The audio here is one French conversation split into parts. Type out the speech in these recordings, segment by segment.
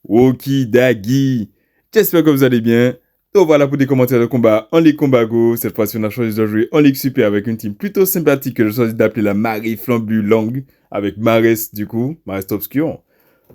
Okidagi. J'espère que vous allez bien. Donc voilà pour des commentaires de combat en Ligue Combat Go. Cette fois-ci, on a choisi de jouer en Ligue Super avec une team plutôt sympathique que je choisis d'appeler la Marie Flambu Long. Avec Marès, du coup, Marès Obscur.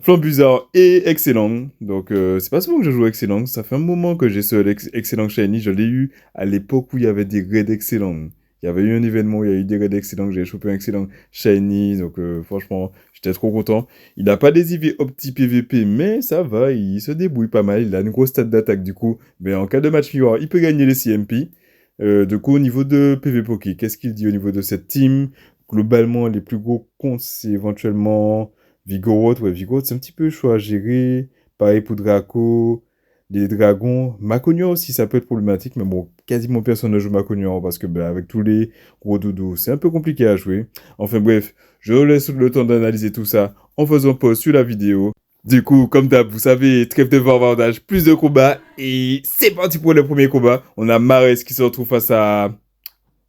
Flambuzard et Excellent. Donc, c'est pas souvent que je joue Excellent. Ça fait un moment que j'ai ce Excellent Shiny. Je l'ai eu à l'époque où il y avait des raids Excellent. Il y avait eu un événement où il y a eu des raids Excellent. J'ai chopé un Excellent Shiny. Donc, franchement, j'étais trop content. Il n'a pas des IV Opti PVP, mais ça va. Il se débrouille pas mal. Il a une grosse stat d'attaque, du coup. Mais en cas de match miroir, il peut gagner les CMP. Du coup, au niveau de PV Poké, qu'est-ce qu'il dit au niveau de cette team? Globalement, les plus gros comptes, c'est éventuellement Vigoroth. Ouais, Vigoroth, c'est un petit peu chaud à gérer. Pareil pour Draco, les dragons. Macognon aussi, ça peut être problématique, mais bon, quasiment personne ne joue Macognon parce que, ben, avec tous les gros doudous, c'est un peu compliqué à jouer. Enfin bref, je vous laisse le temps d'analyser tout ça en faisant pause sur la vidéo. Du coup, comme d'hab, vous savez, trêve de bavardage, plus de combats, et c'est parti pour le premier combat. On a Marès qui se retrouve face à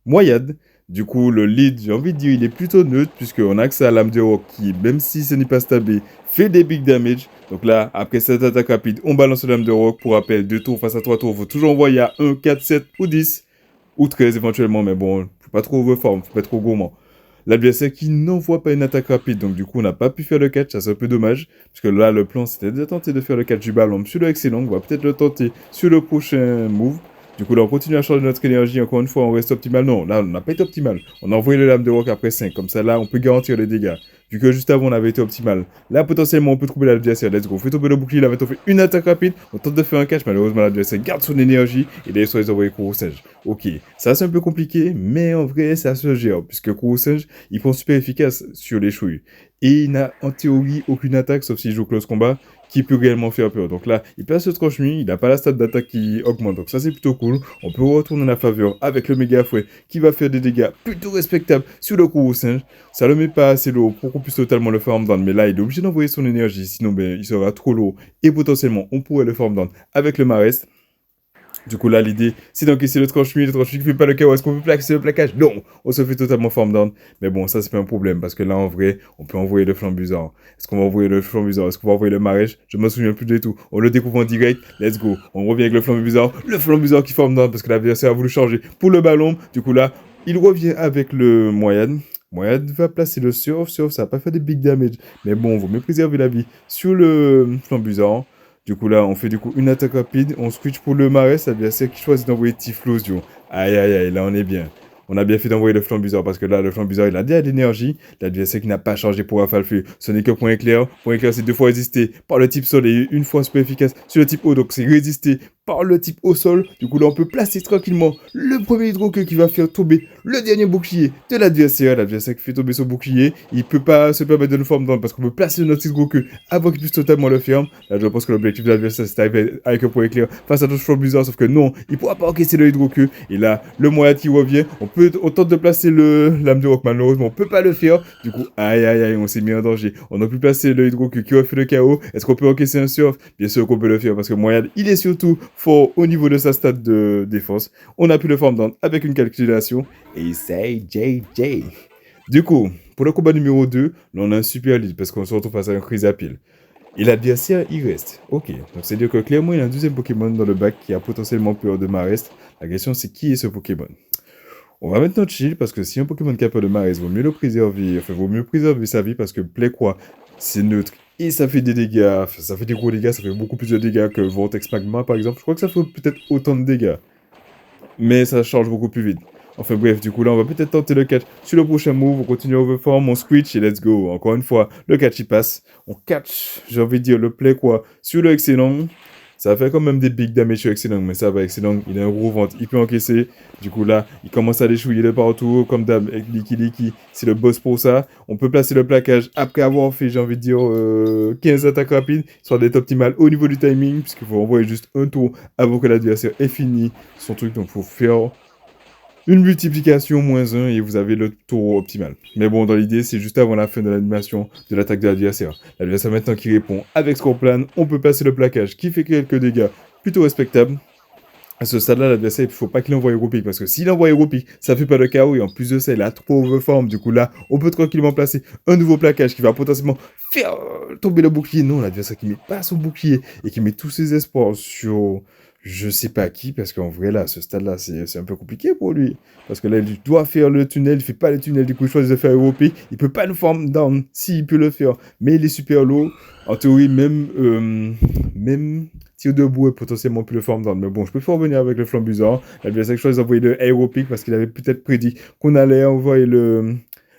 Moyade. Du coup, le lead, j'ai envie de dire, il est plutôt neutre, puisqu'on a accès à l'âme de rock qui, même si ce n'est pas stabé, fait des big damage. Donc là, après cette attaque rapide, on balance l'âme de rock. Pour rappel, 2 tours face à 3 tours, il faut toujours envoyer à 1, 4, 7 ou 10. Ou 13 éventuellement, mais bon, faut pas trop overform, faut pas être trop gourmand. L'adversaire qui n'envoie pas une attaque rapide, donc du coup on n'a pas pu faire le catch, ça c'est un peu dommage, parce que là le plan c'était de tenter de faire le catch du ballon sur le excellent, on va peut-être le tenter sur le prochain move. Du coup là on continue à changer notre énergie, encore une fois on reste optimal, non, là on n'a pas été optimal, on a envoyé le lame de rock après 5, comme ça là on peut garantir les dégâts, vu que juste avant on avait été optimal. Là potentiellement on peut trouver l'adversaire, let's go, on fait tomber le bouclier, là maintenant on fait une attaque rapide, on tente de faire un catch, malheureusement l'adversaire garde son énergie, et d'ailleurs sur les envoyer Singe. Ok, ça c'est un peu compliqué, mais en vrai ça se gère, puisque Singe il prend super efficace sur les chouilles. Et il n'a en théorie aucune attaque, sauf s'il joue close combat, qui peut réellement faire peur. Donc là, il passe le tranche-nuit, il n'a pas la stat d'attaque qui augmente, donc ça c'est plutôt cool. On peut retourner la faveur avec le méga fouet qui va faire des dégâts plutôt respectables sur le gros singe. Ça le met pas assez lourd pour qu'on puisse totalement le farm down, mais là il est obligé d'envoyer son énergie, sinon ben, il sera trop lourd et potentiellement on pourrait le farm down avec le Marest. Du coup, là, l'idée, c'est d'encaisser le tranche-nuit qui fait pas le chaos. Est-ce qu'on peut placer le plaquage? Non, on se fait totalement farm down. Mais bon, ça, c'est pas un problème, parce que là, en vrai, on peut envoyer le flambuzard. Est-ce qu'on va envoyer le flambuzard? Est-ce qu'on va envoyer le marèche? Je me souviens plus du tout. On le découvre en direct. Let's go. On revient avec le flambuzard qui farm down, parce que l'adversaire a voulu changer pour le ballon. Du coup, là, il revient avec le Moyenne. Moyenne va placer le surf, ça va pas faire des big damage. Mais bon, on vaut mieux préserver la vie sur le flambuzard. Du coup, là, on fait du coup une attaque rapide. On switch pour le Marès, l'adversaire qui choisit d'envoyer Tiflosion. Aïe, aïe, aïe, là, on est bien. On a bien fait d'envoyer le flambuzard parce que là, le flambuzard, il a déjà de l'énergie. L'adversaire qui n'a pas changé pour Rafale-Feu. Ce n'est que point éclair. Point éclair, c'est 2 fois résisté par le type sol et une fois super efficace sur le type eau. Donc, c'est résisté par le type au sol. Du coup, là, on peut placer tranquillement le premier hydroqueue qui va faire tomber le dernier bouclier de l'adversaire. L'adversaire qui fait tomber son bouclier, il peut pas se permettre de le form down parce qu'on peut placer notre hydroqueue avant qu'il puisse totalement le fermer. Là, je pense que l'objectif de l'adversaire, c'est d'arriver avec un point éclair face à notre bizarre, sauf que non, il pourra pas encaisser le hydroqueue. Et là, le moyen qui revient, on tente de placer le lame de rock, malheureusement, on peut pas le faire. Du coup, aïe, aïe, aïe, on s'est mis en danger. On a pu placer le hydroqueue qui refait le chaos. Est-ce qu'on peut encaisser un surf? Bien sûr qu'on peut le faire parce que Moyad, il est surtout fort au niveau de sa stat de défense. On a pu le form down avec une calculation. Et c'est JJ. Du coup, pour le combat numéro 2, là, on a un super lead parce qu'on se retrouve face à un Chrysapile. Et l'adversaire, il reste. Ok, donc c'est-à-dire que clairement, il y a un deuxième Pokémon dans le bac qui a potentiellement peur de Marest. La question, c'est qui est ce Pokémon? On va maintenant chill parce que si un Pokémon qui a peur de Marest, vaut mieux le préserver. Enfin, vaut mieux préserver sa vie parce que Playquois, c'est neutre. Et ça fait des dégâts, enfin, ça fait des gros dégâts, ça fait beaucoup plus de dégâts que Vortex Magma par exemple. Je crois que ça fait peut-être autant de dégâts. Mais ça change beaucoup plus vite. Enfin bref, du coup là on va peut-être tenter le catch sur le prochain move, on continue overform, on switch et let's go. Encore une fois, le catch il passe, on catch, j'ai envie de dire le play quoi, sur le excellent. Ça va faire quand même des big damage sur excellent, mais ça va, excellent, il a un gros ventre, il peut encaisser. Du coup là, il commence à déchouiller de partout, comme d'hab, avec Licky, c'est le boss pour ça. On peut placer le plaquage après avoir fait, j'ai envie de dire, 15 attaques rapides, soit d'être optimal au niveau du timing, puisqu'il faut envoyer juste un tour avant que l'adversaire ait fini son truc, donc il faut faire une multiplication moins 1 et vous avez le tour optimal. Mais bon, dans l'idée, c'est juste avant la fin de l'animation de l'attaque de l'adversaire. L'adversaire maintenant qui répond avec Scorpion, on peut passer le plaquage qui fait quelques dégâts plutôt respectables. À ce stade-là, l'adversaire, il ne faut pas qu'il envoie Hero Pick, parce que s'il envoie Hero Pick, ça fait pas de KO, et en plus de ça, il a trop overform. Du coup, là, on peut tranquillement placer un nouveau plaquage qui va potentiellement faire tomber le bouclier. Non, l'adversaire qui met pas son bouclier et qui met tous ses espoirs sur je sais pas qui, parce qu'en vrai, là, à ce stade-là, c'est un peu compliqué pour lui. Parce que là, il doit faire le tunnel, il fait pas le tunnel, du coup, il choisit de faire Hero Pick. Il peut pas nous farm down, s'il peut le faire, mais il est super low. En théorie, même tir debout et potentiellement plus le forme down. Mais bon, je peux faire revenir avec le flambusard. L'adversaire choisit d'envoyer le aéropic parce qu'il avait peut-être prédit qu'on allait envoyer le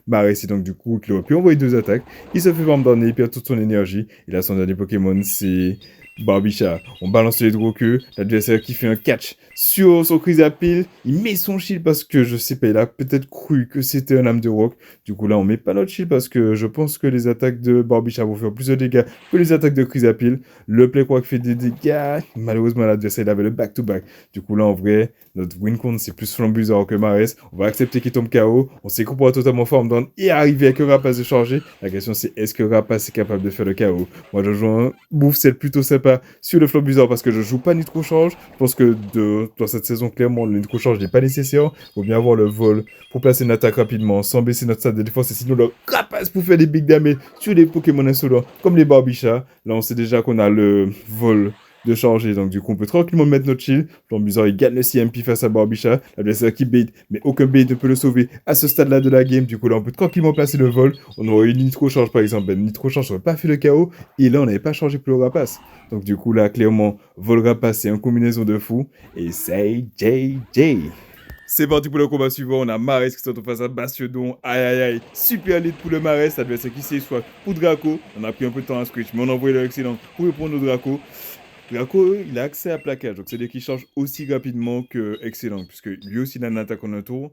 Marais. Et donc, du coup, qu'il aurait pu envoyer 2 attaques. Il se fait forme down et il perd toute son énergie. Il a son dernier Pokémon, c'est Barbicha. On balance les Hydro-Queue. L'adversaire qui fait un catch sur son Chrysapile. Il met son shield parce que je sais pas, il a peut-être cru que c'était un âme de rock. Du coup, là, on met pas notre shield parce que je pense que les attaques de Barbicha vont faire plus de dégâts que les attaques de Chrysapile. Le Playquack fait des dégâts. Malheureusement, l'adversaire, il avait le back-to-back. Du coup, là, en vrai, notre win count, c'est plus Flambusard que Mares. On va accepter qu'il tombe KO. On sait qu'on pourra totalement form down et arriver avec Rapace de charger. La question, c'est est-ce que Rapace est capable de faire le KO? Moi, je joue un bouffe, c'est plutôt sympa sur le Flambusard parce que je joue pas Nitro Charge. Je pense que dans cette saison, clairement, le Nitro Charge n'est pas nécessaire. Il faut bien avoir le vol pour placer une attaque rapidement sans baisser notre stade de défense. Et sinon, le Rapace pour faire des big damage sur les Pokémon insolents comme les Barbicha. Là, on sait déjà qu'on a le vol de changer. Donc, du coup, on peut tranquillement mettre notre shield. Flambusard, il gagne le CMP face à Barbicha. L'adversaire qui bait, mais aucun bait ne peut le sauver à ce stade-là de la game. Du coup, là, on peut tranquillement placer le vol. On aurait eu une Nitro Charge, par exemple. Ben, Nitro Charge n'aurait pas fait le KO. Et là, on n'avait pas changé pour le Rapace. Donc, du coup, là, clairement, vol Rapace, c'est une combinaison de fou. Et c'est JJ. C'est parti pour le combat suivant. On a Mares qui se retrouve face à Bastiodon. Aïe aïe aïe. Super lead pour le Mares. L'adversaire qui s'est soit pour Draco. On a pris un peu de temps à switch, mais on a envoyé le excellent pour répondre au Draco. Draco, il a accès à plaquage, donc c'est-à-dire qu'il charge aussi rapidement que Excellent, puisque lui aussi il a une attaque en un tour.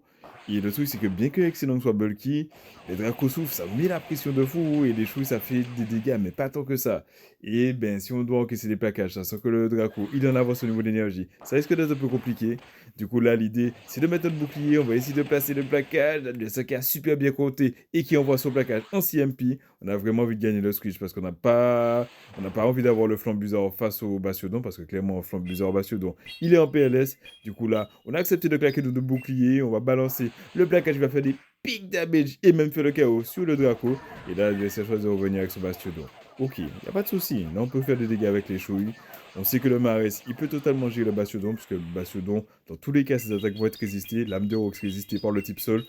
Et le truc, c'est que bien que Excellent soit bulky, les Draco souffrent, ça met la pression de fou, et les chouilles, ça fait des dégâts, mais pas tant que ça. Et ben, si on doit encaisser des plaquages, ça sent que le Draco, il en avance au niveau d'énergie, ça risque d'être un peu compliqué. Du coup, là, l'idée, c'est de mettre notre bouclier, on va essayer de placer le plaquage, l'adversaire qui a super bien compté et qui envoie son plaquage en CMP. On a vraiment envie de gagner le squish parce qu'on n'a pas envie d'avoir le Flambusard face au Bastiodon parce que clairement, Flambusard Bastiodon, il est en PLS. Du coup, là, on a accepté de claquer nos 2 boucliers. On va balancer le plaquage qui va faire des big damage et même faire le KO sur le Draco. Et là, l'adversaire choisit de revenir avec son Bastiodon. Ok, il n'y a pas de souci. Là, on peut faire des dégâts avec les chouilles. On sait que le Mares, il peut totalement gérer le Bastiodon, puisque le Bastiodon, dans tous les cas, ses attaques vont être résistées. L'âme de Rox résistée par le type sol.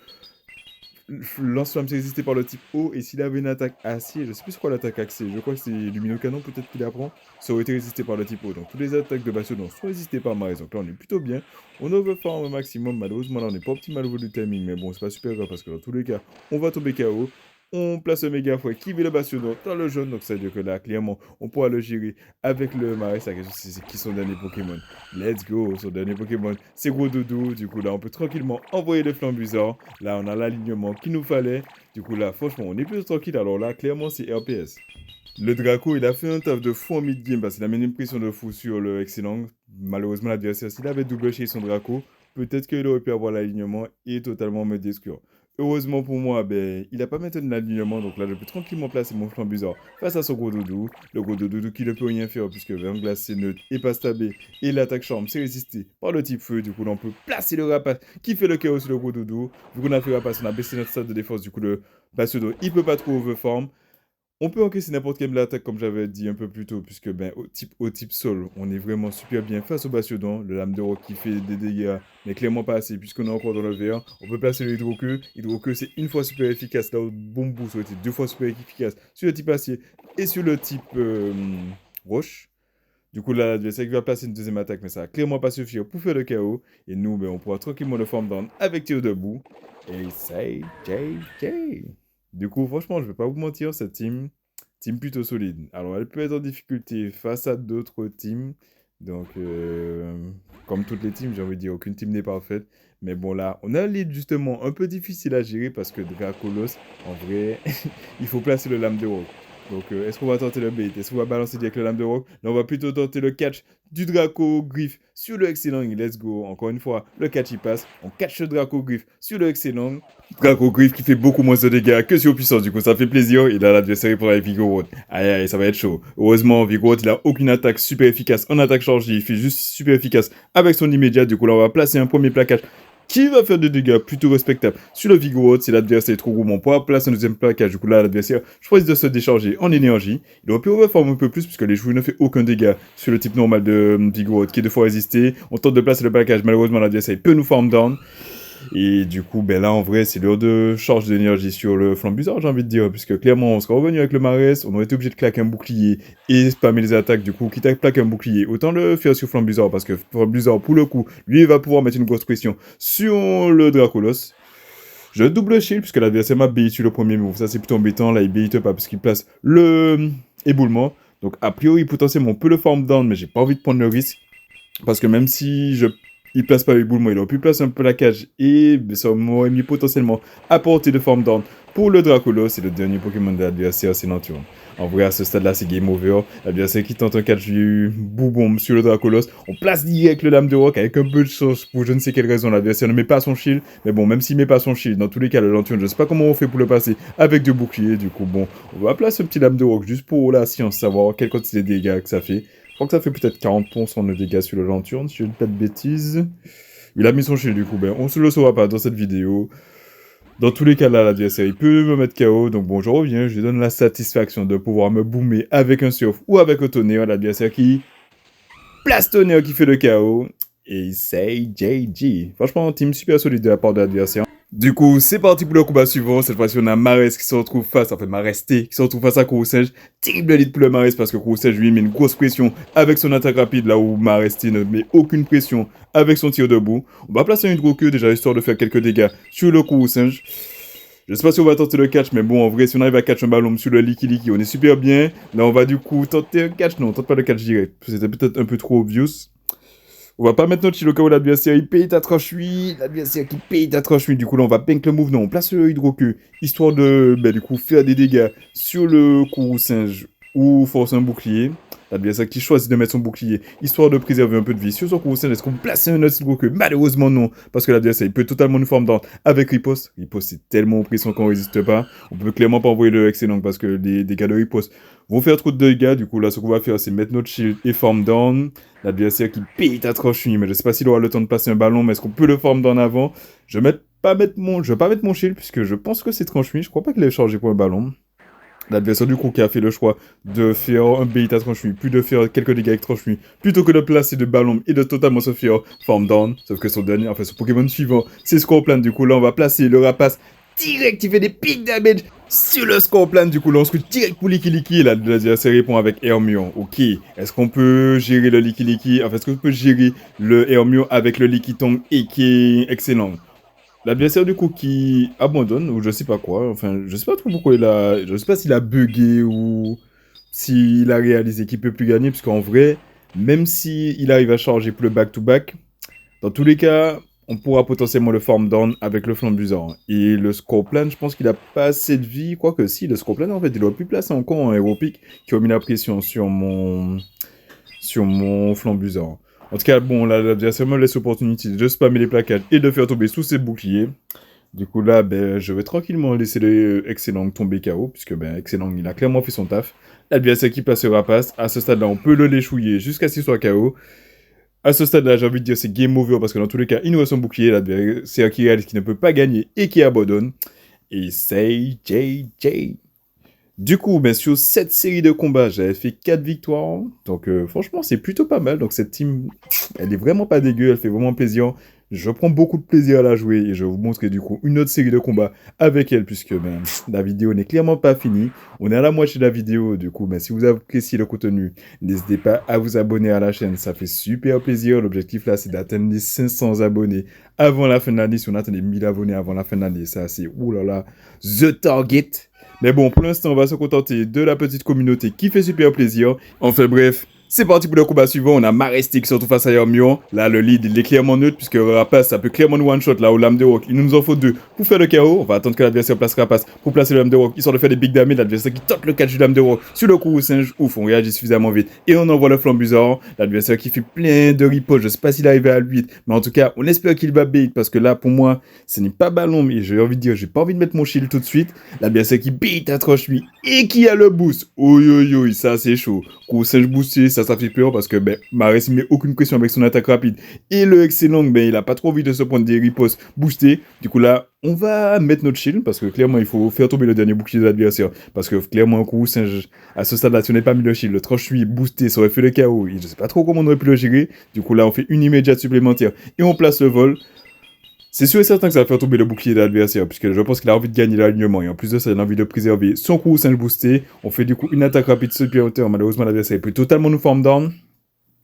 Lance-flamme c'est résisté par le type eau, et s'il avait une attaque acier, je sais plus c'est quoi l'attaque acier, je crois que c'est Luminocanon peut-être qu'il apprend, ça aurait été résisté par le type eau. Donc toutes les attaques de Bastiodon sont résistées par Marais, donc là on est plutôt bien. On overfarm au maximum, malheureusement là on n'est pas optimal au niveau du timing, mais bon c'est pas super grave parce que dans tous les cas, on va tomber KO. On place le méga fouet qui veut le Bastiodon dans le jaune, donc ça veut dire que là clairement on pourra le gérer avec le Marais. La question c'est qui son dernier Pokémon. Let's go, son dernier Pokémon c'est Gros Doudou, du coup là on peut tranquillement envoyer le Flambusard. Là on a l'alignement qu'il nous fallait, du coup là franchement on est plus tranquille, alors là clairement c'est RPS. Le Draco, il a fait un taf de fou en mid-game parce qu'il a mis une pression de fou sur le Excellent. Malheureusement, l'adversaire, s'il avait double chez son Draco, peut-être qu'il aurait pu avoir l'alignement et totalement me détruire. Heureusement pour moi, ben, il n'a pas maintenu l'alignement, donc là, je peux tranquillement placer mon Flambusard face à son Gros Doudou. Le Gros Doudou qui ne peut rien faire puisque Verglas c'est neutre et pas stabé. Et l'attaque charme, c'est résisté par le type feu. Du coup, là, on peut placer le Rapace qui fait le chaos sur le Gros Doudou. Vu qu'on a fait Rapace, on a baissé notre stade de défense. Du coup, le Bastiodon, il peut pas trop overform. On peut encaisser n'importe quelle attaque, comme j'avais dit un peu plus tôt, puisque ben, au type sol, on est vraiment super bien face au Bastiodon. Le lame de roc qui fait des dégâts, mais clairement pas assez, puisqu'on est encore dans le vert. On peut placer le Hydro-Queue. Hydro-Queue, c'est une fois super efficace. Là où Bomb Boost aurait été 2 fois super efficace sur le type acier et sur le type roche. Du coup, là, l'adversaire va placer une deuxième attaque, mais ça va clairement pas suffire pour faire le KO. Et nous, ben, on pourra tranquillement le form down avec tir debout. Et c'est JJ. Du coup, franchement, je vais pas vous mentir, cette team plutôt solide. Alors, elle peut être en difficulté face à d'autres teams. Donc, comme toutes les teams, j'ai envie de dire, aucune team n'est parfaite. Mais bon, là, on a un lead justement un peu difficile à gérer parce que Dracolos, en vrai, il faut placer le lame de roc. Donc, est-ce qu'on va tenter le bait? Est-ce qu'on va balancer direct le lame de rock? Là, on va plutôt tenter le catch du Draco Griffe sur le excellent. Let's go. Encore une fois, le catch il passe. On catch le Draco Griffe sur le excellent. Draco Griffe qui fait beaucoup moins de dégâts que sur puissance. Du coup, ça fait plaisir. Et là, l'adversaire est pour avec Vigoroth. Aïe, aïe, ça va être chaud. Heureusement, Vigoroth, il a aucune attaque super efficace en attaque chargée. Il fait juste super efficace avec son immédiat. Du coup, là, on va placer un premier plaquage qui va faire des dégâts plutôt respectables sur le Vigoroth. Si l'adversaire est trop gourmand pour placer un deuxième plaquage, du coup là l'adversaire choisit de se décharger en énergie. Il aurait pu overform un peu plus puisque les cheveux ne fait aucun dégât sur le type normal de Vigoroth qui est 2 fois résisté. On tente de placer le plaquage, malheureusement l'adversaire peut nous farm down. Et du coup, ben là, en vrai, c'est l'heure de charge d'énergie sur le flambusard, j'ai envie de dire, puisque clairement, on serait revenu avec le Marès, on aurait été obligé de claquer un bouclier et spammer les attaques, du coup, quitte à claquer un bouclier, autant le faire sur flambusard, parce que flambusard, pour le coup, lui, il va pouvoir mettre une grosse pression sur le Dracolos. Je double shield, puisque l'adversaire m'a bait sur le premier move, ça c'est plutôt embêtant, là, il bait pas, parce qu'il place le éboulement. Donc, a priori, potentiellement, on peut le farm down, mais j'ai pas envie de prendre le risque. Parce que même si il place pas l'éboulement, il aurait pu placer un plaquage et ça m'aurait mis potentiellement à portée de farm down pour le Dracolos. C'est le dernier Pokémon de l'adversaire, c'est Lanturne. En vrai, à ce stade-là, c'est game over. L'adversaire qui tente un catch du Boubombe sur le Dracolos. On place direct le Lame de Rock avec un peu de chance pour je ne sais quelle raison. L'adversaire ne met pas son shield. Mais bon, même s'il met pas son shield, dans tous les cas, le Lanturne, je sais pas comment on fait pour le passer avec deux boucliers. Du coup, bon, on va placer un petit Lame de Rock juste pour la science, savoir quelle quantité de dégâts que ça fait. Je crois que ça fait peut-être 40% de dégâts sur le Lanturne, si je ne dis pas de bêtises. Il a mis son shield du coup, ben on se le saura pas dans cette vidéo. Dans tous les cas là, l'adversaire il peut me mettre KO, donc bon je reviens, je lui donne la satisfaction de pouvoir me boomer avec un surf ou avec un tonnerre, l'adversaire qui place tonnerre qui fait le KO. Et c'est JG. Franchement, team super solide de la part de l'adversaire. Du coup, c'est parti pour le combat suivant. Cette fois-ci, on a Marès qui se retrouve face, en fait, Maresté qui se retrouve face à Courroucège. Terrible lead pour le Marès parce que Courroucège lui met une grosse pression avec son attaque rapide, là où Maresté ne met aucune pression avec son tir debout. On va placer une hydro-queue déjà histoire de faire quelques dégâts sur le Courroucège. Je sais pas si on va tenter le catch, mais bon, en vrai, si on arrive à catch un ballon sur le Licky, on est super bien. Là, on va du coup tenter un catch. Non, on tente pas le catch direct. C'était peut-être un peu trop obvious. On va pas mettre notre shield au cas où l'adversaire il paye ta tranche-lui. L'adversaire qui paye ta tranche-lui. Du coup, là, on va pink le move. Non, on place le hydro-queue. Histoire de, du coup, faire des dégâts sur le Courroucège ou forcer un bouclier. L'adversaire qui choisit de mettre son bouclier, histoire de préserver un peu de vie. Sur son Courroucège, est-ce qu'on place un autre hydro-queue? Malheureusement, non. Parce que l'adversaire, il peut totalement nous forme down avec riposte. Riposte, c'est tellement oppressant qu'on résiste pas. On peut clairement pas envoyer le excellent parce que les dégâts de riposte vont faire trop de dégâts. Du coup, là, ce qu'on va faire, c'est mettre notre shield et form down. L'adversaire qui paye ta tranche-nuit, mais je sais pas s'il aura le temps de passer un ballon, mais est-ce qu'on peut le form down avant? Je vais pas mettre mon shield, puisque je pense que c'est tranche-nuit. Je crois pas qu'il ait chargé pour un ballon. L'adversaire du coup qui a fait le choix de faire un bait à tranche-nuit, puis de faire quelques dégâts avec tranche-nuit, plutôt que de placer de ballon et de totalement se faire form down. Sauf que son dernier, enfin son Pokémon suivant, c'est Scorpion. Du coup là on va placer le rapace direct, il fait des pics damage sur le Scorpion. Du coup là on se direct pour Licky. Là l'adversaire répond avec Hermion. Ok, est-ce qu'on peut gérer le Licky? Enfin est-ce qu'on peut gérer le Hermion avec le Lickitung et qui est excellent? L'adversaire du coup qui abandonne ou je sais pas quoi, enfin je sais pas trop pourquoi je sais pas s'il a bugué ou s'il a réalisé qu'il peut plus gagner, puisqu'en vrai, même si il arrive à charger pour le back-to-back, dans tous les cas, on pourra potentiellement le farm down avec le flambusard. Et le Scorpion, je pense qu'il a pas assez de vie, quoique si, le Scorpion en fait il doit plus placer encore un héropique qui a mis la pression sur mon flambusard. En tout cas, bon, là, l'adversaire me laisse l'opportunité de spammer les plaquages et de faire tomber tous ses boucliers. Du coup, là, je vais tranquillement laisser les Excellent tomber KO, puisque, Excellent, il a clairement fait son taf. L'adversaire qui passe le rapace. À ce stade-là, on peut le léchouiller jusqu'à ce qu'il soit KO. À ce stade-là, j'ai envie de dire c'est game over, parce que dans tous les cas, il nous reste son bouclier. L'adversaire qui réalise qu'il ne peut pas gagner et qui abandonne. Et c'est JJ. Du coup, sur cette série de combats, j'avais fait 4 victoires. Donc, franchement, c'est plutôt pas mal. Donc, cette team, elle est vraiment pas dégueu. Elle fait vraiment plaisir. Je prends beaucoup de plaisir à la jouer. Et je vais vous montrer, du coup, une autre série de combats avec elle. Puisque, la vidéo n'est clairement pas finie. On est à la moitié de la vidéo. Du coup, si vous appréciez le contenu, n'hésitez pas à vous abonner à la chaîne. Ça fait super plaisir. L'objectif, là, c'est d'atteindre les 500 abonnés avant la fin de l'année. Si on atteint les 1000 abonnés avant la fin de l'année, ça, c'est, oulala, the target. Mais bon, pour l'instant, on va se contenter de la petite communauté qui fait super plaisir. Enfin bref, C'est parti pour le combat suivant, on a Maresté qui se retrouve face à Hermione. Là, le lead, il est clairement neutre, puisque Rapace, ça peut clairement nous one-shot, là, au Lame de Rock. Il nous en faut 2 pour faire le KO. On va attendre que l'adversaire place Rapace pour placer le Lame de Rock, histoire de faire des big damage. L'adversaire qui tente le catch du Lame de Rock sur le coup au singe. Ouf, on réagit suffisamment vite. Et on envoie le Flambuzard. L'adversaire qui fait plein de riposte. Je sais pas s'il arrive à 8, mais en tout cas, on espère qu'il va bait, parce que là, pour moi, ce n'est pas ballon, mais j'ai envie de dire, j'ai pas envie de mettre mon shield tout de suite. L'adversaire qui bait atroche lui et qui a le boost. Oi, ça c'est chaud. Coup singe boosté, ça fait peur parce que Mares il met aucune pression avec son attaque rapide. Et le excellent, il a pas trop envie de se prendre des ripostes boostés. Du coup là, on va mettre notre shield parce que clairement il faut faire tomber le dernier bouclier de l'adversaire. Parce que clairement un coup singe, à ce stade là, si on n'est pas mis le shield, le tranche lui boosté, ça aurait fait le KO. Je sais pas trop comment on aurait pu le gérer. Du coup là, on fait une immédiate supplémentaire et on place le vol. C'est sûr et certain que ça va faire tomber le bouclier de l'adversaire, puisque je pense qu'il a envie de gagner l'alignement, et en plus de ça, il a envie de préserver son coup singe boosté. On fait du coup une attaque rapide supplémentaire, malheureusement l'adversaire peut totalement nous farm down.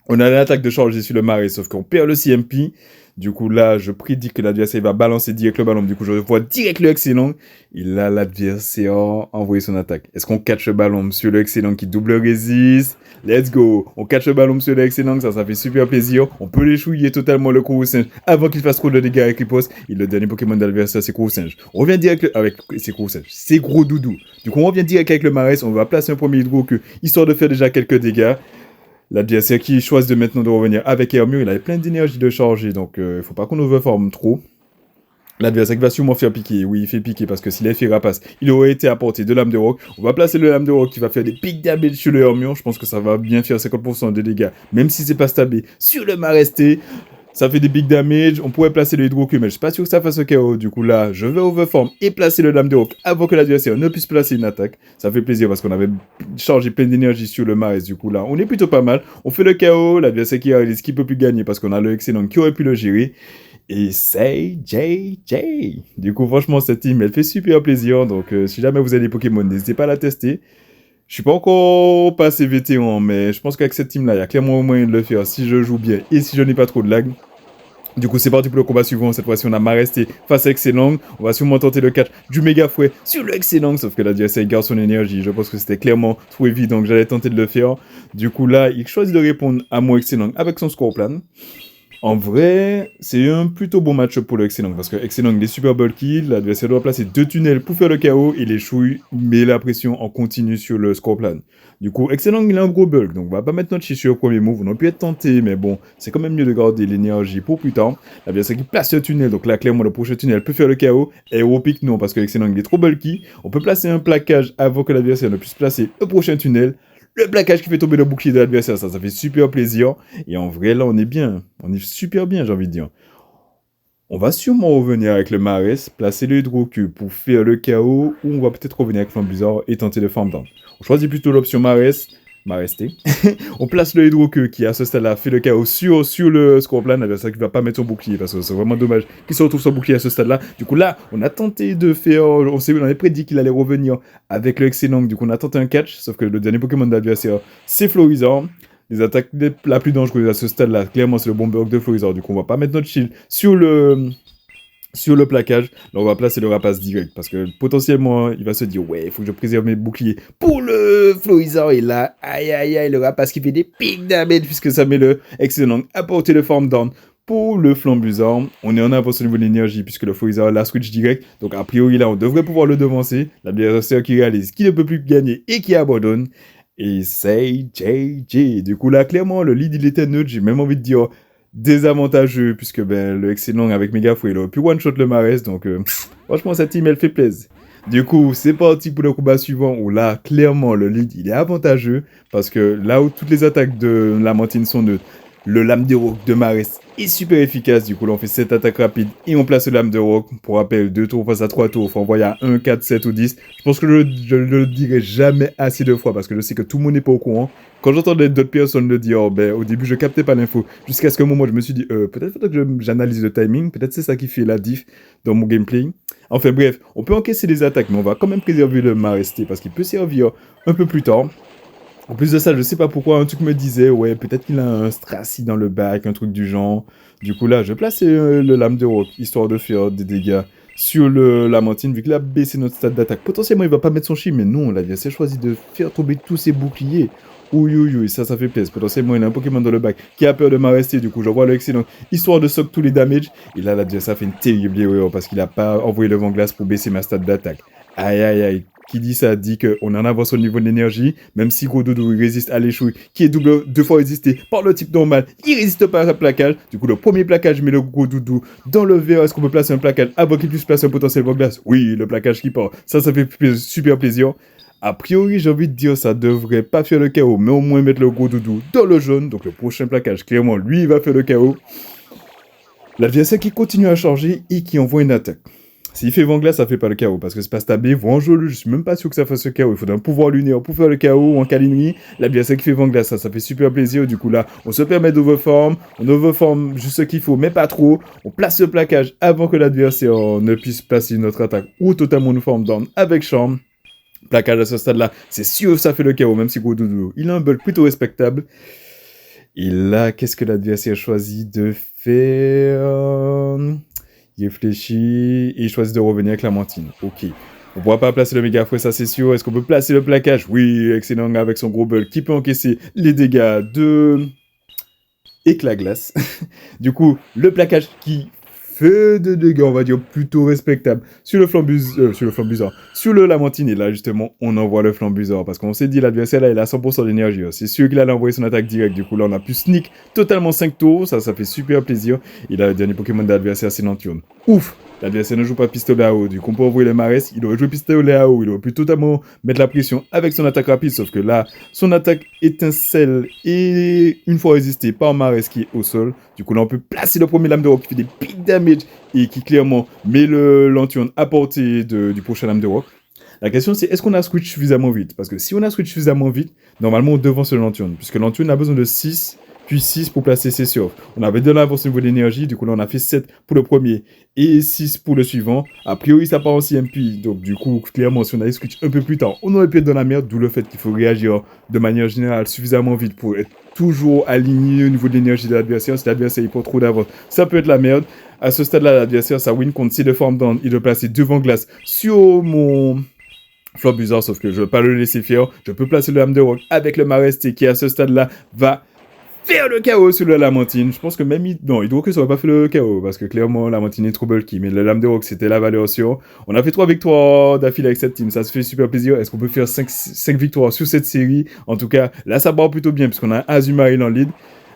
On a l'attaque de charge sur le Marais, sauf qu'on perd le CMP. Du coup là, je prédis que l'adversaire va balancer direct le ballon, du coup je vois direct le excellent. Il a l'adversaire envoyé son attaque. Est-ce qu'on catch le ballon, monsieur le excellent qui double résiste? Let's go. On catch le ballon, monsieur le excellent, ça fait super plaisir. On peut l'échouiller totalement le coup au singe avant qu'il fasse trop de dégâts avec riposte. Et le dernier Pokémon d'adversaire, c'est coup au singe. On revient direct avec c'est coup au singe. C'est gros doudou. Du coup, on revient direct avec le Marais. On va placer un premier hydro-queue, histoire de faire déjà quelques dégâts. L'adversaire qui choisit de maintenant de revenir avec Hermione, il avait plein d'énergie de charger, donc il faut pas qu'on overforme trop. L'adversaire qui va sûrement faire piquer. Oui, il fait piquer parce que s'il avait fait Rapace, il aurait été apporté de Lame de Rock. On va placer le Lame de Rock qui va faire des big damage sur le Hermione. Je pense que ça va bien faire 50% de dégâts, même si c'est pas stabé. Sur le Maresté, ça fait des big damage. On pourrait placer le Hydro-Q, mais je suis pas sûr que ça fasse le KO. Du coup, là, je vais overform et placer le Lame de Rock avant que l'adversaire ne puisse placer une attaque. Ça fait plaisir parce qu'on avait chargé plein d'énergie sur le Marais. Du coup, là, on est plutôt pas mal. On fait le KO. L'adversaire qui réalise qu'il peut plus gagner parce qu'on a le excellent qui aurait pu le gérer. Et c'est JJ. Du coup, franchement, cette team, elle fait super plaisir. Donc, si jamais vous avez des Pokémon, n'hésitez pas à la tester. Je suis pas encore passé vétéran, mais je pense qu'avec cette team-là, il y a clairement moyen de le faire si je joue bien et si je n'ai pas trop de lag. Du coup, c'est parti pour le combat suivant. Cette fois-ci, on a Maresté face à Excellent. On va sûrement tenter le catch du méga fouet sur le Excellent, sauf que l'adversaire garde son énergie. Je pense que c'était clairement trop évident que j'allais tenter de le faire. Du coup, là, il choisit de répondre à mon Excellent avec son Scorpion. En vrai, c'est un plutôt bon match-up pour le Excellent, parce que Excellent il est super bulky, l'adversaire doit placer 2 tunnels pour faire le KO, et les chouilles met la pression en continu sur le Scorpion. Du coup, Excellent il a un gros bulk, donc on va pas mettre notre chichi au premier move, on aurait pu être tenté, mais bon, c'est quand même mieux de garder l'énergie pour plus tard. L'adversaire qui place le tunnel, donc là clairement le prochain tunnel peut faire le KO, et au pic non, parce que Excellent il est trop bulky, on peut placer un plaquage avant que l'adversaire ne puisse placer le prochain tunnel. Le plaquage qui fait tomber le bouclier de l'adversaire, ça fait super plaisir. Et en vrai, là, on est bien. On est super bien, j'ai envie de dire. On va sûrement revenir avec le Marais, placer le Hydro-Q pour faire le KO, ou on va peut-être revenir avec Flambuzard et tenter le farm down. On choisit plutôt l'option Maresté. On place le Hydro-Q qui, à ce stade-là, fait le KO sur le Scorpion, l'adversaire qui va pas mettre son bouclier, parce que c'est vraiment dommage qu'il se retrouve son bouclier à ce stade-là. Du coup, là, on a tenté de faire... On avait prédit qu'il allait revenir avec le Excellent, du coup, on a tenté un catch, sauf que le dernier Pokémon de l'adversaire, c'est Florizard. Les attaques la plus dangereuses à ce stade-là, clairement, c'est le Bomberg de Florizard. Du coup, on va pas mettre notre shield sur le plaquage. Là, on va placer le Rapace direct, parce que potentiellement, il va se dire, ouais, il faut que je préserve mes boucliers pour le Florizard. Et là, aïe, le Rapace qui fait des big damage, puisque ça met le Excellent à porter le farm down. Pour le Flambuzard, on est en avance au niveau de l'énergie, puisque le Florizard la switch direct. Donc, a priori, là, on devrait pouvoir le devancer. L'adversaire qui réalise qu'il ne peut plus gagner et qui abandonne. Et c'est JJ. Du coup, là, clairement, le lead, il était neutre. J'ai même envie de dire désavantageux, puisque le Excellent avec Megafou, il aurait pu one-shot le Marais. Donc, franchement, cette team, elle fait plaisir. Du coup, c'est parti pour le combat suivant, où là, clairement, le lead, il est avantageux. Parce que là où toutes les attaques de Lamentine sont neutres, le Lame de Rock de Marais est super efficace. Du coup, là, on fait 7 attaques rapides et on place le Lame de Rock. Pour rappel, 2 tours face à 3 tours. Il faut envoyer à 1, 4, 7 ou 10. Je pense que je le dirai jamais assez de fois parce que je sais que tout le monde n'est pas au courant. Quand j'entendais d'autres personnes le dire, au début, je captais pas l'info. Jusqu'à ce qu'à un moment, je me suis dit, peut-être faudrait que j'analyse le timing. Peut-être c'est ça qui fait la diff dans mon gameplay. Enfin bref, on peut encaisser les attaques, mais on va quand même préserver le Maresté parce qu'il peut servir un peu plus tard. En plus de ça, je sais pas pourquoi, un truc me disait, ouais, peut-être qu'il a un Stracy dans le bac, un truc du genre. Du coup, là, je place le Lame de Rock, histoire de faire des dégâts sur le Lamentine, vu qu'il a baissé notre stade d'attaque. Potentiellement, il va pas mettre son shield, mais non, l'adversaire choisit de faire tomber tous ses boucliers. Oui, ça fait plaisir. Potentiellement, il y a un Pokémon dans le bac qui a peur de m'arrêter. Du coup, j'envoie le excellent histoire de sock tous les damages. Et là, l'adversaire fait une terrible erreur parce qu'il a pas envoyé le vent glace pour baisser ma stat d'attaque. Aïe. Qui dit ça dit qu'on en avance au niveau de l'énergie, même si Gros Doudou résiste à l'échouille, qui est deux fois résisté par le type normal, il résiste pas à un plaquage. Du coup, le premier plaquage, je mets le Gros Doudou dans le verre. Est-ce qu'on peut placer un plaquage avant qu'il puisse placer un potentiel vent glace? Oui, le plaquage qui part. Ça fait super plaisir. A priori, j'ai envie de dire, ça devrait pas faire le chaos, mais au moins mettre le Gros Doudou dans le jaune. Donc le prochain plaquage, clairement, lui, il va faire le chaos. L'adversaire qui continue à charger et qui envoie une attaque. S'il fait vent glace, ça fait pas le chaos, parce que c'est pas stabé, vent joli, je suis même pas sûr que ça fasse le chaos. Il faudrait un pouvoir lunaire pour faire le chaos ou en câlinerie. L'adversaire qui fait vent glace, ça fait super plaisir. Du coup là, on se permet d'overform, on overform juste ce qu'il faut, mais pas trop. On place le plaquage avant que l'adversaire ne puisse placer une autre attaque ou totalement nous form down avec charme. Plaquage à ce stade-là, c'est sûr que ça fait le chaos, même si Gros Doudou, il a un bulk plutôt respectable. Et là, qu'est-ce que l'adversaire choisit de faire? Il réfléchit et il choisit de revenir avec la mantine. Ok. On pourra pas placer le méga fouet, ça c'est sûr. Est-ce qu'on peut placer le plaquage? Oui, excellent avec son gros bulk qui peut encaisser les dégâts de éclat glace. Du coup, le plaquage qui fait de dégâts, on va dire, plutôt respectable sur le flambusard, sur le Lamantine. Et là, justement, on envoie le flambusard parce qu'on s'est dit, l'adversaire, là, il a 100% d'énergie. C'est sûr qu'il allait envoyer son attaque directe. Du coup, là, on a pu sneak totalement 5 tours. Ça fait super plaisir. Et là, le dernier Pokémon de l'adversaire, c'est Lanturne. Ouf! L'adversaire ne joue pas pistolet à eau. Du coup, on peut envoyer le Marès. Il aurait joué pistolet à eau. Il aurait pu totalement mettre la pression avec son attaque rapide. Sauf que là, son attaque étincelle et une fois résistée par Marès qui est au sol. Du coup, là, on peut placer le premier lame de rock qui fait des big damage et qui clairement met le Lanturne à portée du prochain lame de rock. La question, c'est est-ce qu'on a switch suffisamment vite? Parce que si on a switch suffisamment vite, normalement, on devance le Lanturne. Puisque Lanturne a besoin de 6... puis 6 pour placer ses surfs. On avait de l'avance au niveau d'énergie, du coup là on a fait 7 pour le premier et 6 pour le suivant. A priori ça part en CMP, donc du coup clairement si on avait switch un peu plus tard, on aurait pu être dans la merde, d'où le fait qu'il faut réagir de manière générale suffisamment vite pour être toujours aligné au niveau de l'énergie de l'adversaire. Si l'adversaire il prend trop d'avance, ça peut être la merde. À ce stade-là, l'adversaire, ça win contre 6 de forme down, il doit placer devant glace sur mon... Flambusard, sauf que je ne veux pas le laisser faire. Je peux placer le lame de rock avec le Maresté qui à ce stade-là va faire le chaos sur le Lamantine. Je pense que même il doit que ça va pas faire le chaos parce que clairement Lamantine est trop bulky. Mais le lame de rock c'était la valeur sûre. On a fait 3 victoires d'affilée avec cette team. Ça se fait super plaisir. Est-ce qu'on peut faire 5 victoires sur cette série? En tout cas, là ça part plutôt bien puisqu'on a Azumarill en lead.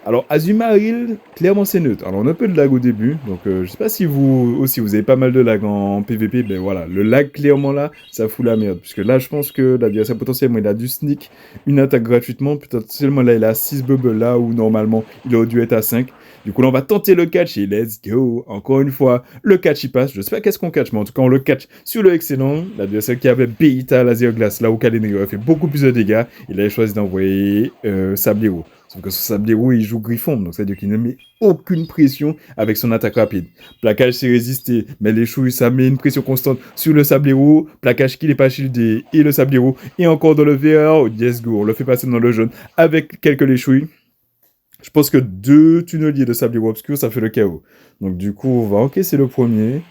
Alors, Azumarill, clairement, c'est neutre. Alors, on a un peu de lag au début. Donc, je sais pas si vous aussi, vous avez pas mal de lag en PvP. Ben voilà, le lag, clairement, là, ça fout la merde. Puisque là, je pense que l'adversaire, potentiellement, il a dû sneak une attaque gratuitement. Potentiellement, là, il a 6 bubbles là où, normalement, il aurait dû être à 5. Du coup, là, on va tenter le catch et let's go. Encore une fois, le catch, il passe. Je sais pas qu'est-ce qu'on catch, mais en tout cas, on le catch sur le excellent. L'adversaire qui avait Beta Laser Glace, là où Calenegro a fait beaucoup plus de dégâts. Il a choisi d'envoyer Sablero. Sauf que son Sablero, il joue Griffon, donc c'est-à-dire qu'il ne met aucune pression avec son attaque rapide. Plaquage, c'est résisté, mais les chouilles, ça met une pression constante sur le Sablero. Plaquage qui n'est pas shieldé et le Sablero. Et encore dans le VR, yes go, on le fait passer dans le jaune avec quelques léchouilles. Je pense que 2 tunneliers de Sablero obscur, ça fait le chaos. Donc du coup, on va encaisser le premier.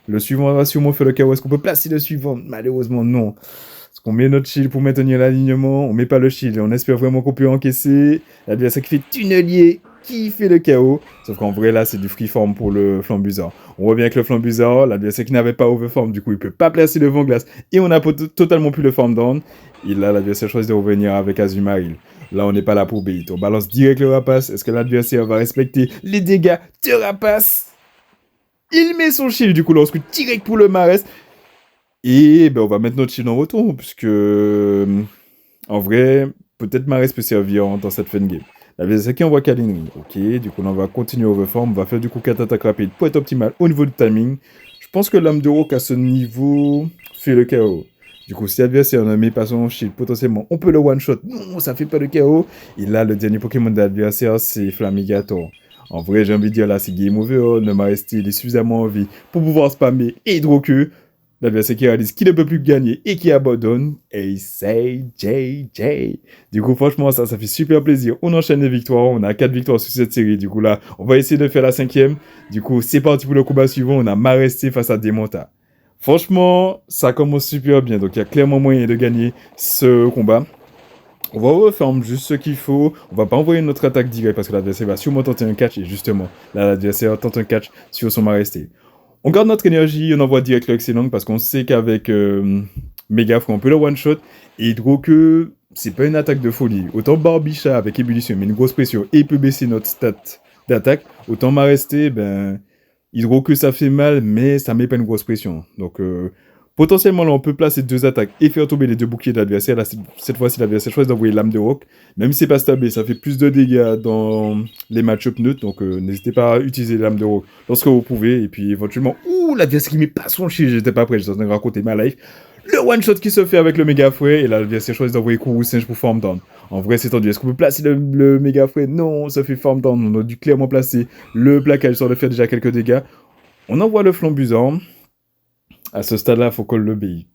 Le suivant va sûrement faire le chaos. Est-ce qu'on peut placer le suivant? Malheureusement, non. Parce qu'on met notre shield pour maintenir l'alignement, on met pas le shield et on espère vraiment qu'on peut encaisser. L'adversaire qui fait tunnelier, qui fait le chaos. Sauf qu'en vrai, là, c'est du freeform pour le flambusard. On revient avec le flambusard, l'adversaire qui n'avait pas overform, du coup, il peut pas placer le vent glace. Et on a totalement plus le form down. Et là, l'adversaire choisit de revenir avec Azumarill. Là, on n'est pas là pour bait. On balance direct le rapace. Est-ce que l'adversaire va respecter les dégâts de rapace? Il met son shield, du coup, là, on se coûte direct pour le Marès. Et ben, on va mettre notre shield en retour, puisque en vrai, peut-être Marès peut servir dans cette fin de game. L'adversaire qui envoie Calinri. Ok, du coup, là, on va continuer overform. On va faire du coup 4 attaques rapides pour être optimal au niveau du timing. Je pense que l'âme de rock à ce niveau fait le KO. Du coup, si l'adversaire ne met pas son shield, potentiellement, on peut le one-shot. Non, ça fait pas le KO. Et là, le dernier Pokémon de l'adversaire, c'est Flamigator. En vrai, j'ai envie de dire là, c'est game over. Le Maresté, il est suffisamment en vie pour pouvoir spammer Hydro-Queue. L'adversaire qui réalise qu'il ne peut plus gagner et qui abandonne. Et c'est JJ. Du coup, franchement, ça fait super plaisir. On enchaîne les victoires. On a 4 victoires sur cette série. Du coup, là, on va essayer de faire la 5e. Du coup, c'est parti pour le combat suivant. On a Maresté face à Demonta. Franchement, ça commence super bien. Donc, il y a clairement moyen de gagner ce combat. On va refermer juste ce qu'il faut. On va pas envoyer notre attaque directe parce que l'adversaire va sûrement tenter un catch. Et justement, là, l'adversaire tente un catch sur son Maresté. On garde notre énergie, on envoie direct le Excellent parce qu'on sait qu'avec Megafree, on peut le one-shot. Et Hydroque, c'est pas une attaque de folie. Autant Barbicha avec Ébullition met une grosse pression et peut baisser notre stat d'attaque. Autant Maresté, ben, Hydroque ça fait mal, mais ça met pas une grosse pression. Donc, potentiellement, là, on peut placer 2 attaques et faire tomber les 2 boucliers de l'adversaire. Là, cette fois-ci, l'adversaire choisit d'envoyer l'âme de rock. Même si c'est pas stable, ça fait plus de dégâts dans les match-up neutres. Donc, n'hésitez pas à utiliser l'âme de rock lorsque vous pouvez. Et puis, éventuellement, ouh, l'adversaire qui met pas son shield. J'étais pas prêt, j'étais en train de raconter ma life. Le one-shot qui se fait avec le méga fouet. Et là, l'adversaire choisit d'envoyer Kourou Singe pour farm down. En vrai, c'est tendu. Est-ce qu'on peut placer le méga fouet? Non, ça fait farm down. On a dû clairement placer le plaquage histoire de faire déjà quelques dégâts. On envoie le flambusant. À ce stade-là, faut qu'on le bait.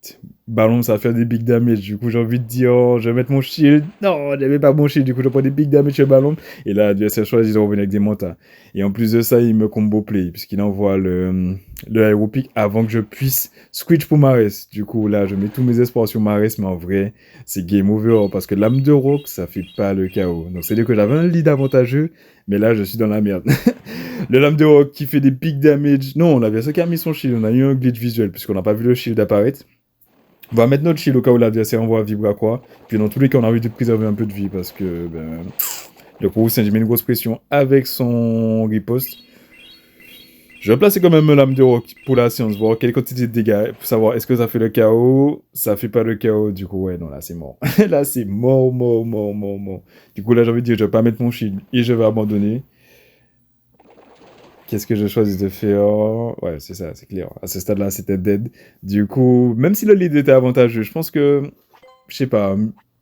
Ballon, ça va faire des big damage. Du coup, j'ai envie de dire, oh, je vais mettre mon shield. Non, j'avais pas mon shield. Du coup, je prends des big damage sur le ballon. Et là, l'adversaire choisit de revenir avec des mentas. Et en plus de ça, il me combo play. Puisqu'il envoie le aéropic avant que je puisse switch pour Mares. Du coup, là, je mets tous mes espoirs sur Mares. Mais en vrai, c'est game over. Parce que l'âme de rock, ça fait pas le chaos. Donc, c'est-à-dire que j'avais un lead avantageux. Mais là, je suis dans la merde. Le lame de rock qui fait des big damage. Non, on avait ça qui a mis son shield. On a eu un glitch visuel puisqu'on n'a pas vu le shield apparaître. On va mettre notre shield au cas où l'adversaire envoie vibra quoi. Puis dans tous les cas, on a envie de préserver un peu de vie parce que le Kourou Singe met une grosse pression avec son riposte. Je vais placer quand même un lame de rock pour la séance, voir quelle quantité de dégâts pour savoir est-ce que ça fait le chaos. Ça fait pas le chaos, du coup, ouais, non, là c'est mort. Là c'est mort. Du coup, là j'ai envie de dire, je vais pas mettre mon shield et je vais abandonner. Qu'est-ce que je choisis de faire? Ouais, c'est ça, c'est clair. À ce stade-là, c'était dead. Du coup, même si le lead était avantageux, je pense que, je sais pas,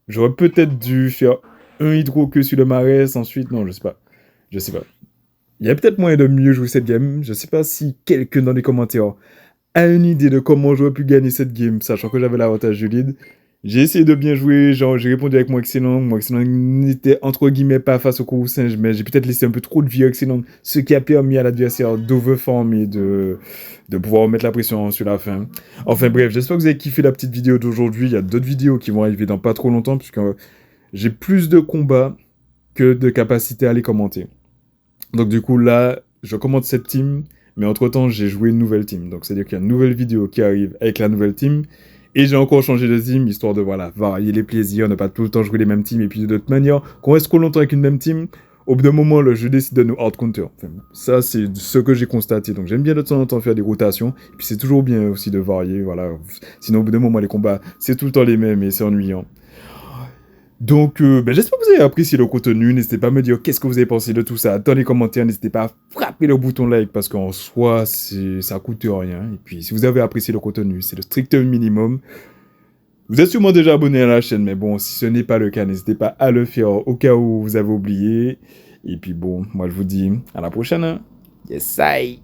j'aurais peut-être dû faire un hydro que sur le Mares, ensuite, non, je sais pas. Je sais pas. Il y a peut-être moyen de mieux jouer cette game. Je sais pas si quelqu'un dans les commentaires a une idée de comment j'aurais pu gagner cette game, sachant que j'avais l'avantage du lead. J'ai essayé de bien jouer, genre j'ai répondu avec mon excellent. Mon excellent n'était entre guillemets pas face au Kourou Singe, mais j'ai peut-être laissé un peu trop de vie excellent, ce qui a permis à l'adversaire d'overform et de pouvoir mettre la pression sur la fin. Enfin bref, j'espère que vous avez kiffé la petite vidéo d'aujourd'hui. Il y a d'autres vidéos qui vont arriver dans pas trop longtemps, puisque j'ai plus de combats que de capacité à les commenter. Donc du coup là, je commente cette team, mais entre-temps j'ai joué une nouvelle team. Donc c'est-à-dire qu'il y a une nouvelle vidéo qui arrive avec la nouvelle team. Et j'ai encore changé de team, histoire de, voilà, varier les plaisirs, ne pas tout le temps jouer les mêmes teams. Et puis, de toute manière, qu'on reste trop longtemps avec une même team, au bout d'un moment, le jeu décide de nous hard-counter. Enfin, ça, c'est ce que j'ai constaté. Donc, j'aime bien de temps en temps faire des rotations. Et puis, c'est toujours bien aussi de varier, voilà. Sinon, au bout d'un moment, les combats, c'est tout le temps les mêmes et c'est ennuyant. Donc, j'espère que vous avez apprécié le contenu. N'hésitez pas à me dire qu'est-ce que vous avez pensé de tout ça dans les commentaires. N'hésitez pas à frapper le bouton like parce qu'en soi, ça coûte rien. Et puis, si vous avez apprécié le contenu, c'est le strict minimum. Vous êtes sûrement déjà abonné à la chaîne, mais bon, si ce n'est pas le cas, n'hésitez pas à le faire au cas où vous avez oublié. Et puis bon, moi je vous dis à la prochaine. Yes, I.